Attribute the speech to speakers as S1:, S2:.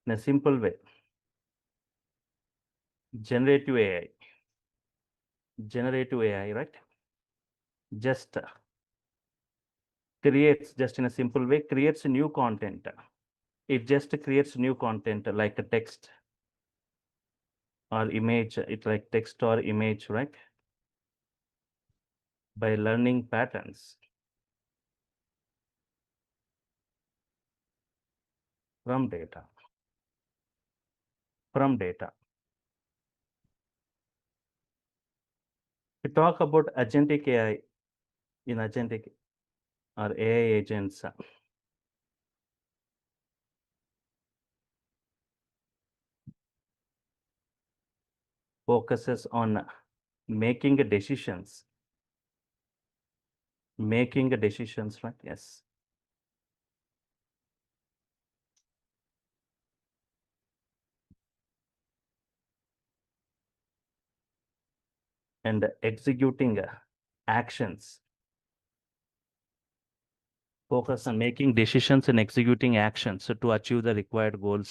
S1: in a simple way. Generative AI. Generative AI, right? Just creates, just in a simple way, creates new content. It just creates new content like a text or image. It's like text or image, right? By learning patterns from data. From data. We talk about agentic AI in agentic or AI agents. Focuses on making decisions. Making decisions, right? Yes. And executing actions. Focus on making decisions and executing actions to achieve the required goals.